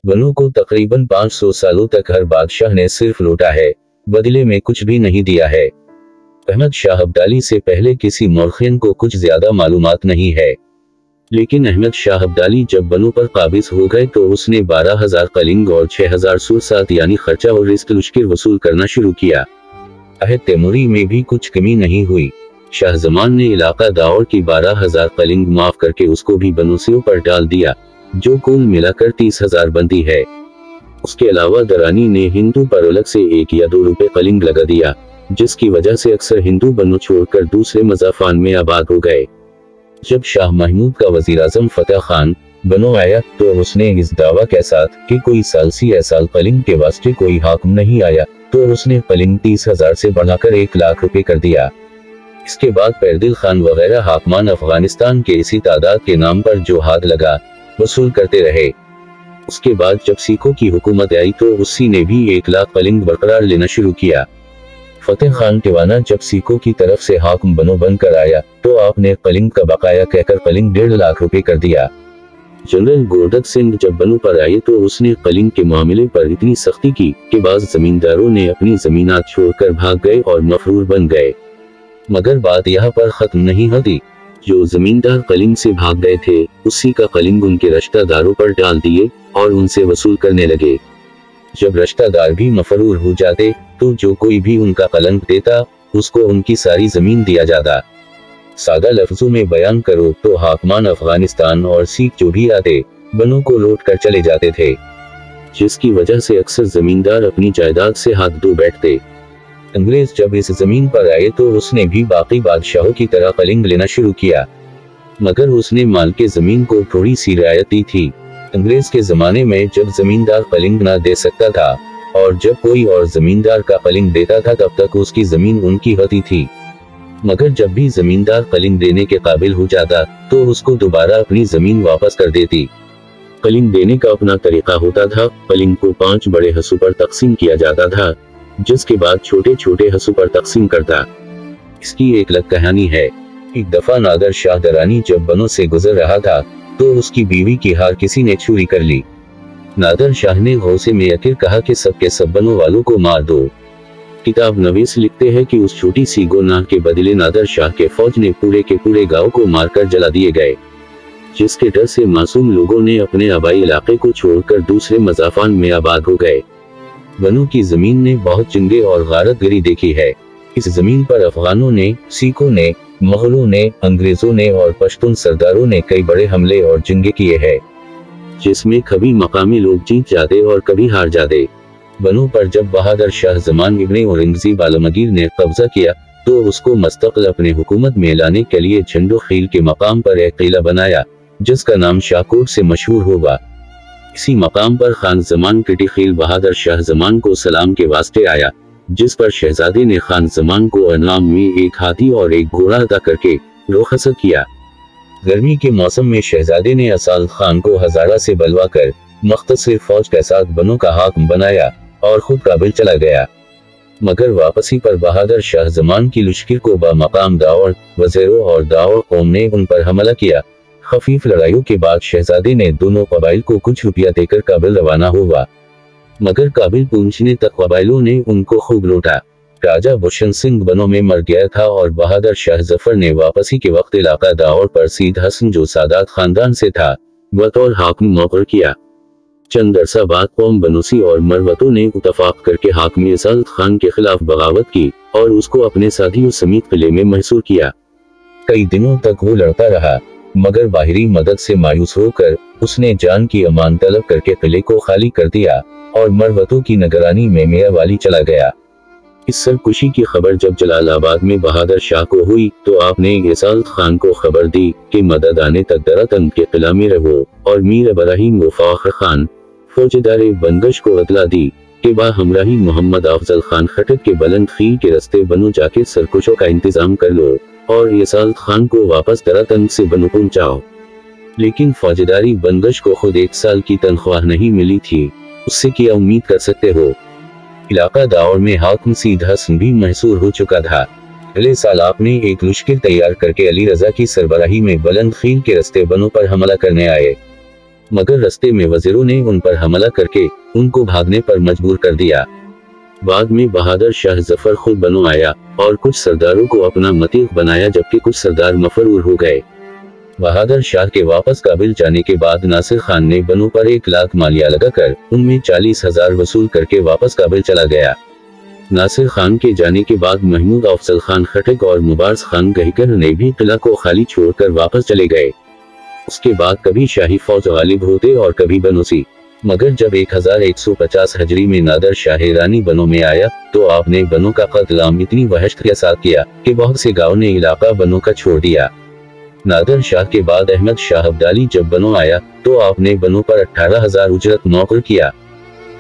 बनों को तकरीबन 500 सालों तक हर बादशाह ने सिर्फ लूटा है, बदले में कुछ भी नहीं दिया है। अहमद शाह अब्दाली से पहले किसी मौरखियन को कुछ ज्यादा मालूमात नहीं है, लेकिन अहमद शाह अब्दाली जब बनों पर काबिज हो गए तो उसने 12,000 कलिंग और 6,000 सुरसात यानी खर्चा और रिस्क लुश्किर वसूल करना शुरू किया। अहद तैमूरी में भी कुछ कमी नहीं हुई। शाह जमान ने इलाका दाऔर की 12,000 कलिंग माफ करके उसको भी बनों से ऊपर डाल दिया, जो कुल मिलाकर 30,000 बनती है। उसके अलावा दरानी ने हिंदू पर अलग से 1 या 2 रुपए कलिंग लगा दिया, जिसकी वजह से अक्सर हिंदू बनों छोड़कर दूसरे मज़ाफान में आबाद हो गए। जब शाह महमूद का वजीर आजम फतेह खान बनों आया तो उसने इस दावा के साथ कि कोई सालसी या साल कलिंग के वास्ते कोई हाकिम नहीं आया, तो उसने कलिंग 30,000 से बढ़ाकर 1 लाख रुपए कर दिया। इसके बाद पैरदिल खान वगैरह हाकमान अफगानिस्तान के इसी तादाद के नाम पर जो हाथ लगा वसूल करते रहे। उसके बाद जब सिखों की हुकूमत आई तो उसी ने भी 1 लाख कलिंग बरकरार लेना शुरू किया। फतेह खान टिवाना जब सिखों की तरफ से हाकिम बनों बनकर आया तो आपने कलिंग का बकाया कहकर कलिंग 1.5 लाख रुपए कर दिया। जनरल गोरदक सिंह जब बनों पर आए तो उसने कलिंग के मामले पर इतनी सख्ती की कि बाज़ जमींदारों ने अपनी जमीनात छोड़कर भाग गए और मफरूर बन गए। मगर बात यहाँ पर खत्म नहीं होती। जो जमींदार कलिंग से भाग गए थे उसी का कलिंग उनके रिश्तेदारों पर डाल दिए और उनसे वसूल करने लगे। जब रिश्तेदार भी मफरूर हो जाते तो जो कोई भी उनका कलंक देता उसको उनकी सारी जमीन दिया जाता। सादा लफ्जों में बयान करो तो हाकमान अफगानिस्तान और सिख जो भी आते बनों को लौट कर चले जाते थे, जिसकी वजह से अक्सर जमींदार अपनी जायदाद से हाथ धो बैठते। अंग्रेज जब इस जमीन पर आए तो उसने भी बाकी बादशाहों की तरह कलिंग लेना शुरू किया, मगर उसने माल के जमीन को थोड़ी सी रियायत दी थी। अंग्रेज के जमाने में जब जमींदार कलिंग न दे सकता था और जब कोई और जमींदार का कलिंग देता था तब तक उसकी जमीन उनकी होती थी, मगर जब भी जमींदार कलिंग देने के काबिल हो जाता तो उसको दोबारा अपनी जमीन वापस कर देती। कलिंग देने का अपना तरीका होता था। कलिंग को 5 बड़े हस्सों पर तकसीम किया जाता था, जिसके बाद छोटे छोटे हस्सों पर तकसीम करता। इसकी एक अलग कहानी है। एक दफा नादर शाह दरानी जब बनों से गुजर रहा था तो उसकी बीवी की हार किसी ने चोरी कर ली। नादर शाह ने गौसे में आकर कहा कि सबके सब बनों वालों को मार दो। किताब नवीस लिखते हैं कि उस छोटी सी गुनाह के बदले नादर शाह के फौज ने पूरे के पूरे गांव को मारकर जला दिए गए, जिसके डर से मासूम लोगों ने अपने आबाई इलाके को छोड़कर दूसरे मज़ाफान में आबाद हो गए। बनों की जमीन ने बहुत जंगे और गारतगिरी देखी है। इस जमीन पर अफगानों ने, सिखों ने, मुगलों ने, अंग्रेजों ने और पश्तून सरदारों ने कई बड़े हमले और जंगे किए हैं, जिसमें कभी मकामी लोग जीत जाते और कभी हार जाते। बनों पर जब बहादुर शाह जमान इब्ने औरंगज़ेब आलमगीर ने कब्जा किया तो उसको मुस्तकिल अपने हुकूमत में लाने के लिए झंडो खील के मकाम पर एक किला बनाया, जिसका नाम शाहकोट से मशहूर होगा। इसी मकाम पर खान जमान किटी खील बहादुर शाह जमान को सलाम के वास्ते आया, जिस पर शहजादे ने खान जमान को इनाम में 1 हाथी और 1 घोड़ा अदा करके रुखसत किया। गर्मी के मौसम में शहजादे ने असाल खान को हजारा से बलवा कर मुख्तसर फौज के साथ बनों का हाकिम बनाया और खुद काबिल चला गया। मगर वापसी पर बहादुर शाह जमान की लश्कर को बामकाम दाऔर वज़ीरों और दाऔर कौम ने उन पर हमला किया। खफीफ लड़ाइयों के बाद शहजादे ने दोनों कबाइल को कुछ रुपया देकर काबिल रवाना हुआ, मगर काबिल पहुंचने तक कबाइलों ने उनको खूब लूटा। राजा भूषण सिंह बनों में मर गया था और बहादुर शाह जफर ने वापसी के वक्त इलाका दाऔर पर सीद हसन जो सादात खानदान से था बतौर हाकिम मुकर्रर किया। चंद अरसा बाद कौम बनूसी और मरवतों ने इत्तफाक करके हाकिम इसाद खान के खिलाफ बगावत की और उसको अपने साथियों समेत किले में महसूर किया। कई दिनों तक वो लड़ता रहा, मगर बाहरी मदद से मायूस होकर उसने जान की अमान तलब करके किले को खाली कर दिया और मरवतों की निगरानी में मेवाली चला गया। इस सरकुशी की खबर जब जलालाबाद में बहादुर शाह को हुई तो आपने इसाद खान को खबर दी कि मदद आने तक दरातंग के किला में रहो, और मीर इब्राहिम व फाखर खान फौजदार बंगश को इतला दी कि हमराही मोहम्मद अफजल खान खटक के बुलंद खील के रास्ते बनो जाके सरकुशों का इंतजाम कर लो और इसाद खान को वापस दरातंग से बनो पहुंचाओ। लेकिन फौजदारी बंगश को खुद 1 साल की तनख्वाह नहीं मिली थी, उससे क्या उम्मीद कर सकते हो। इलाका दाऔर में हाकिम सीद हसन भी महसूर हो चुका था। अगले साल आपने एक लश्कर तैयार करके अली रजा की सरबराही में बुलंद खील के रास्ते बनों पर हमला करने आए। मगर रास्ते में वजीरों ने उन पर हमला करके उनको भागने पर मजबूर कर दिया। बाद में बहादुर शाह जफर खुद बनो आया और कुछ सरदारों को अपना मतीक बनाया, जबकि कुछ सरदार मफरूर हो गए। बहादुर शाह के वापस काबिल जाने के बाद नासिर खान ने बनो पर 1 लाख मालिया लगाकर उनमें 40,000 वसूल करके वापस काबिल चला गया। नासिर खान के जाने के बाद महमूद अफजल खान खटक और मुबारस खान गहिकर ने भी किला को खाली छोड़कर वापस चले गए। उसके बाद कभी शाही फौज गालिब होते और कभी बनोसी। मगर जब 1150 हिजरी में नादर शाह ईरानी बनो में आया तो आपने बनो का कत्ल इतनी वहशत के साथ किया कि बहुत से गाँव ने इलाका बनो का छोड़ दिया। नादर शाह के बाद अहमद शाह अब्दाली जब बनो आया तो आपने बनो पर 18,000 उजरत मुक़र्रर किया।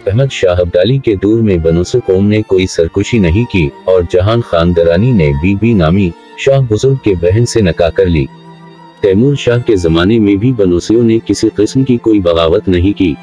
अहमद शाह अब्दाली के दूर में बनो से कौम ने कोई सरकुशी नहीं की और जहान खान दरानी ने बीबी नामी शाह बुजुर्ग के बहन से निकाह कर ली। तैमूर शाह के जमाने में भी बनोसियों ने किसी किस्म की कोई बगावत नहीं की।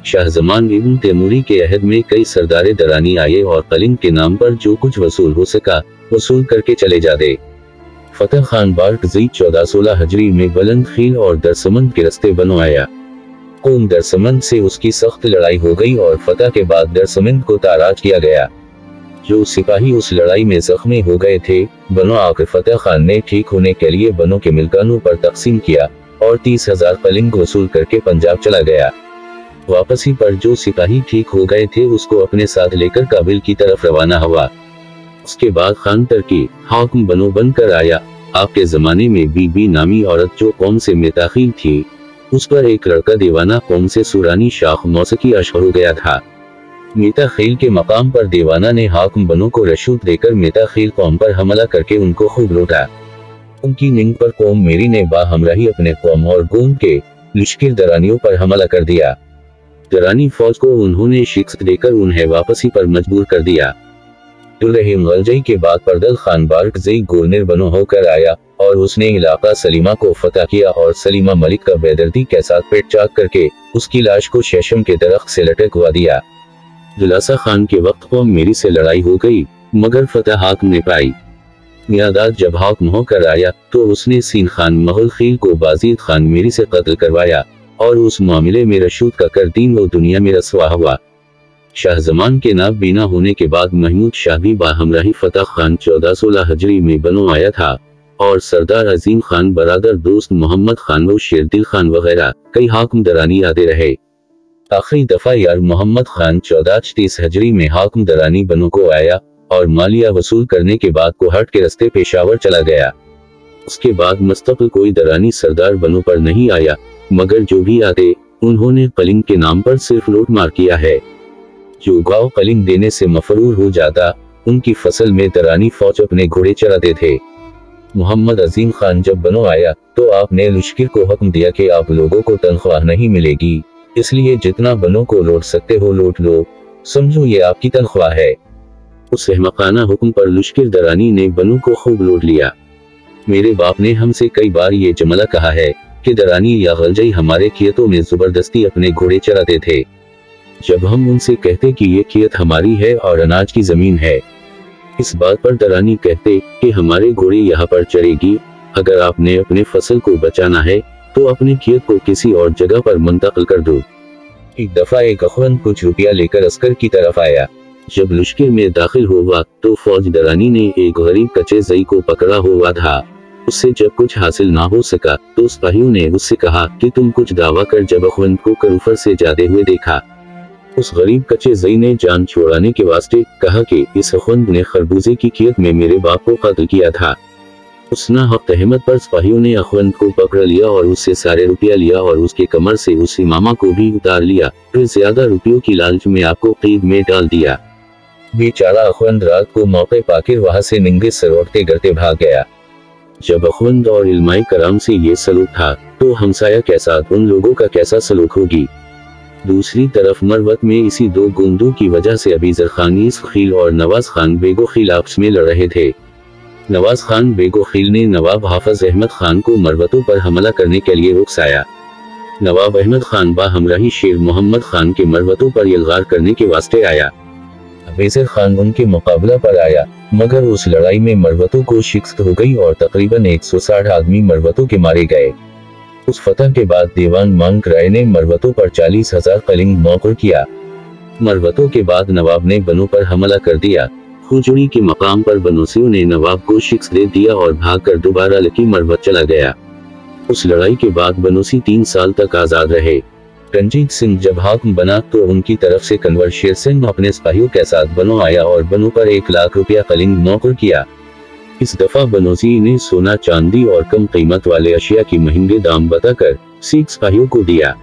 शाहजमान इब्न तैमूरी के अहद में कई सरदारे दरानी आए और कलिंग के नाम पर जो कुछ वसूल हो सका वसूल करके चले जाते। फतेह खान बारकज़ई 1416 हिजरी में बुलंद खील और दरसमंद के रस्ते बनो आया। कौम दरसमंद से उसकी सख्त लड़ाई हो गई और फतेह के बाद दरसमंद को ताराज किया गया। जो सिपाही उस लड़ाई में जख्मी हो गए थे बनो आकर फतेह खान ने ठीक होने के लिए बनो के मिल्कानों पर तकसीम किया और 30,000 कलिंग वसूल करके पंजाब चला गया। वापसी पर जो सिपाही ठीक हो गए थे उसको अपने साथ लेकर काबिल की तरफ रवाना हुआ। उसके बाद खान तरकी हाकिम बनो बनकर आया। आपके जमाने में बीबी नामी औरत जो कौम से मेताखील थी उस पर एक लड़का दीवाना कौम से सुरानी शाख मौसीकी अशहर हो गया था। मेता खेल के मकाम पर दीवाना ने हाकिम बनो को रशूद देकर मेता खेल कौम पर हमला करके उनको खूब लूटा। उनकी निंग पर कौम मेरी ने बाहमराही अपने कौम और गोंद के लश्कर दरानियों पर हमला कर दिया। दरानी फौज को उन्होंने शिकस्त देकर उन्हें वापसी पर मजबूर कर दिया। दुर्रहीम गलजई के बाद परदल खान बारकज़ई गवर्नर बनो होकर आया और उसने इलाका सलीमा को फतह किया और सलीमा मलिक का बेदर्दी के साथ पेट चाक करके उसकी लाश को शेशम के दरख्त से लटकवा दिया। दुलासा खान के वक्त कौम मेरी से लड़ाई हो गई मगर फतह हाकिम ने पाई। मियादाद जब हाकिम होकर आया तो उसने सीन खान मुगल खील को बाजीद खान मेरी से कत्ल करवाया और उस मामले में रशूद का कर दीन व दुनिया में रसवा हुआ। शाहजमान के नाब बीना होने के बाद महमूद शाह भी बाहमराही फतह खान 1416 हिजरी में बनो आया था और सरदार अजीम खान बरादर दोस्त मोहम्मद खान व शेरदिल खान वगैरह कई हाकिम दरानी आते रहे। आखिरी दफा यार मोहम्मद खान 1430 हिजरी में हाकिम दरानी बनो को आया और मालिया वसूल करने के बाद कोहट के रास्ते पेशावर चला गया। उसके बाद मुस्तकिल कोई दरानी सरदार बनो पर नहीं आया मगर जो भी आते उन्होंने कलिंग के नाम पर सिर्फ लूट मार किया है। जो गाँव कलिंग देने से मफरूर हो जाता उनकी फसल में दरानी फौज अपने घोड़े चराते थे। मोहम्मद अजीम खान जब बनो आया तो आपने लश्कर को हुक्म दिया कि आप लोगों को तनख्वाह नहीं मिलेगी, इसलिए जितना बनो को लौट सकते हो लौट लो, समझो ये आपकी तनख्वाह है। उस अहमकाना हुक्म पर लश्कर दरानी ने बनो को खूब लूट लिया। मेरे बाप ने हमसे कई बार ये जुमला कहा है कि दरानी या गलजई हमारे खेतों में जबरदस्ती अपने घोड़े चराते थे। जब हम उनसे कहते कि ये खेत हमारी है और अनाज की जमीन है, इस बात पर दरानी कहते कि हमारे घोड़े यहाँ पर चरेगी, अगर आपने अपने फसल को बचाना है तो अपने खेत को किसी और जगह पर मुंतकिल कर दो। एक दफा एक अखवन कुछ रुपया लेकर अस्कर की तरफ आया। जब लश्कर में दाखिल हुआ तो फौज दरानी ने एक गरीब कच्चे जई को पकड़ा हुआ था। उससे जब कुछ हासिल ना हो सका तो सिपाहियों ने उससे कहा कि तुम कुछ दावा कर। जब अखवन को करूफर से जाते हुए देखा, उस गरीब कच्चे जई ने जान छुड़ाने के वास्ते कहा कि इस अखवंद ने खरबूजे की खेत में मेरे बाप को कत्ल किया था। उस नाहक तहमत पर सिपाहियों ने अखवंद को पकड़ लिया और उससे सारे रुपया लिया और उसके कमर से उस इमामा को भी उतार लिया। फिर ज्यादा रुपयों की लालच में आपको कैद में डाल दिया। बेचारा अखवंद रात को मौके पाकर वहां से नंगे सर उठते गिरते भाग गया। जब अखवंद और इल्माए कराम से ये सलूक था तो हमसाया के साथ उन लोगों का कैसा सलूक होगी। दूसरी तरफ मरवत में इसी दो गुंडों की वजह से अबीजर खान ईस खील और नवाज खान बेगो खील आपस में लड़ रहे थे। नवाज खान बेगो खील ने नवाब हाफिज अहमद खान को मरवतों पर हमला करने के लिए रुखसाया। नवाब अहमद खान बाहमराही शेर मोहम्मद खान के मरवतों पर यलगार करने के वास्ते आया। अबीजर खान उनके मुकाबला पर आया मगर उस लड़ाई में मरवतों को शिकस्त हो गई और तकरीबन 160 आदमी मरवतों के मारे गए। उस फतह के बाद दीवान मानक राय ने मरवतों पर 40,000 कलिंग मौकुर किया। मरवतों के बाद नवाब ने बनों पर हमला कर दिया। खुजड़ी के मकाम पर बनोसियों ने नवाब को शिकस्त दे दिया और भागकर दोबारा लकी मरवत चला गया। उस लड़ाई के बाद बनोसी 3 साल तक आजाद रहे। रंजीत सिंह जब हाकिम बना तो उनकी तरफ से कन्वर शेर सिंह अपने सिपाहियों के साथ बनों आया और बनों पर 1 लाख रुपया कलिंग मौकुर किया। इस दफा बनोसी ने सोना चांदी और कम कीमत वाले अशिया की महंगे दाम बताकर सिख सिपाहियों को दिया।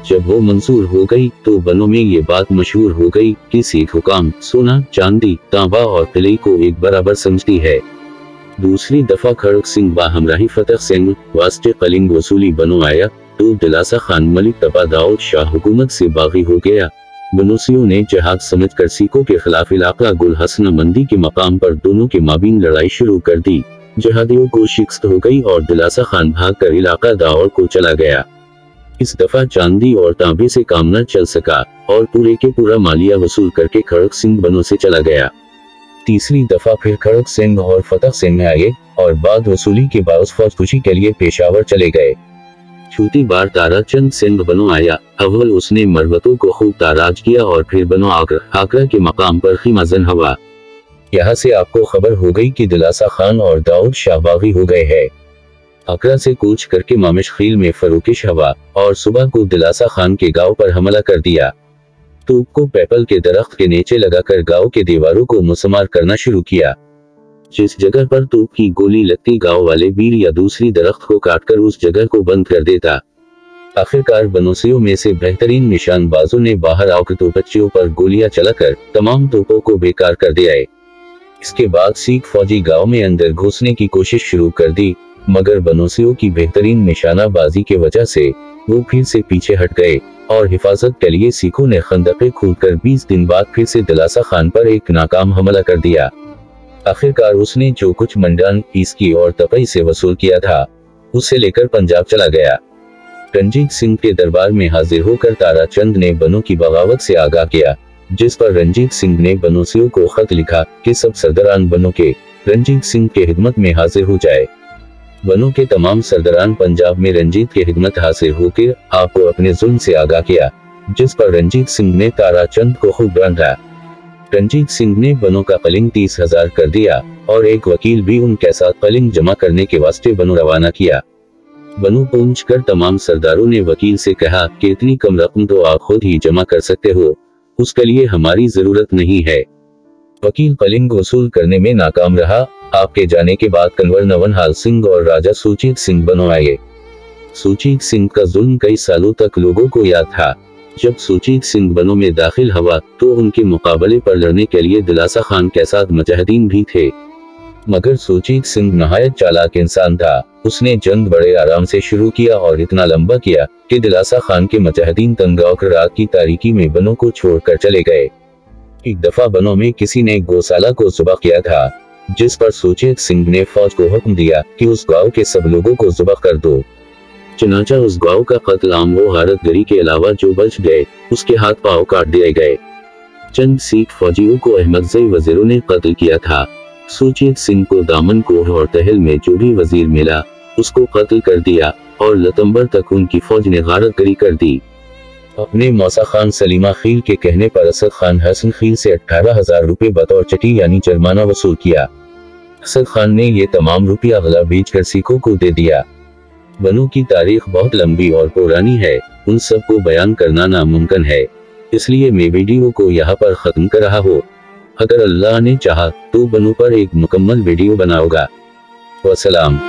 जब वो मंजूर हो गई तो बनों में ये बात मशहूर हो गई कि सिख हुकाम सोना चांदी तांबा और किले को एक बराबर समझती है। दूसरी दफा खड़क सिंह बाहमराही फतह सिंह वास्ते कलिंग वसूली बनों आया तो दिलासा खान मलिक तपा दाऊद शाह हुकूमत से बागी हो गया। बनोसियों ने जहाद समझकर सिखों के खिलाफ इलाका गुल हसन मंदी के मकाम पर दोनों के माबीन लड़ाई शुरू कर दी। जहादियों को शिकस्त हो गई और दिलासा खान भागकर इलाका दाऊद को चला गया। इस दफा चांदी और तांबे से काम न चल सका और पूरे के पूरा मालिया वसूल करके खड़क सिंह बनों से चला गया। तीसरी दफा फिर खड़क सिंह और फतह सिंह आए और बाद वसूली के बावजूद फौज खुशी के लिए पेशावर चले गए। चौथी बार ताराचंद सिंह बनों आया। अव्वल उसने मरवतों को खूब ताराज किया और फिर बनों आगरा के मकाम पर खीमाजन हवा। यहाँ से आपको खबर हो गई कि दिलासा खान और दाऊद शाह बागी हो गए हैं। आगरा से कूच करके मामिश खील में फरूकिश हवा और सुबह को दिलासा खान के गांव पर हमला कर दिया। तूप को पेपल के दरख्त के नीचे लगाकर गांव के दीवारों को मुसमार करना शुरू किया। जिस जगह पर तूप की गोली लगती गांव वाले बीर या दूसरी दरख्त को काटकर उस जगह को बंद कर देता। आखिरकार बनोसियों में से बेहतरीन निशानबाजों ने बाहर आकर तोपच्चियों पर गोलियां चलाकर तमाम तोपों को बेकार कर दिया। इसके बाद सिख फौजी गांव में अंदर घुसने की कोशिश शुरू कर दी, मगर बनोसियों की बेहतरीन निशानाबाजी के वजह से वो फिर से पीछे हट गए और हिफाजत के लिए सिखों ने खंदकें खोदकर 20 दिन बाद फिर से दिलासा खान पर एक नाकाम हमला कर दिया। आखिरकार उसने जो कुछ मंडान, ईसकी और तपई से वसूल किया था उसे लेकर पंजाब चला गया। रंजीत सिंह के दरबार में हाजिर होकर ताराचंद ने बनों की बगावत से आगाह किया, जिस पर रंजीत सिंह ने बनोसियों को खत लिखा कि सब सरदारान बनों के रंजीत सिंह के खिदमत में हाजिर हो जाए। बनों के तमाम सरदारान पंजाब में रंजीत के खिदमत हाजिर होकर आपको अपने जुल्म से आगाह किया, जिस पर रंजीत सिंह ने ताराचंद को खूब डांटा। रंजीत सिंह ने बनों का कलिंग 30,000 कर दिया और एक वकील भी उनके साथ कलिंग जमा करने के वास्ते बनों रवाना किया। बनों पहुंच कर तमाम सरदारों ने वकील से कहा कि इतनी कम रकम तो आप खुद ही जमा कर सकते हो, उसके लिए हमारी जरूरत नहीं है। वकील कलिंग वसूल करने में नाकाम रहा। आपके जाने के बाद कंवर नवनहाल सिंह और राजा सुचेत सिंह बनों आए। सुचेत सिंह का जुल्म कई सालों तक लोगों को याद था। जब सुचेत सिंह बनों में दाखिल हुआ तो उनके मुकाबले पर लड़ने के लिए दिलासा खान के साथ मुजाहिदीन भी थे, मगर सुचेत सिंह नहायत चालाक इंसान था। उसने जंग बड़े आराम से शुरू किया और इतना लंबा किया कि दिलासा खान के मुजाहिदीन तंग रात की तारीकी में बनों को छोड़कर चले गए। एक दफा बनों में किसी ने गौशाला को ज़ुबह किया था, जिस पर सुचेत सिंह ने फौज को हुक्म दिया कि उस गांव के सब लोगों को ज़ुबह कर दो। चुनाचा उस गांव का कत्ल आम वो हारतगरी के अलावा जो बच गए उसके हाथ पांव काट दिए गए। चंद सिख फौजियों को अहमदजई वजीरों ने कत्ल किया था। सुचेत सिंह को दामन कोह और तहल में जो भी वजीर मिला उसको कत्ल कर दिया और लतंबर तक उनकी फौज ने गारतगरी कर दी। अपने मौसा खान सलीमा खील के कहने पर असद खान हसन खील से 18,000 रुपए बतौर चटी यानी जुर्माना वसूल किया। असद खान ने ये तमाम रुपया गला बेचकर सिखों को दे दिया। बनों की तारीख बहुत लंबी और पुरानी है, उन सब को बयान करना नामुमकिन है, इसलिए मैं वीडियो को यहाँ पर खत्म कर रहा हूँ। अगर अल्लाह ने चाहा तो बनों पर एक मुकम्मल वीडियो बनाऊंगा। वसलाम।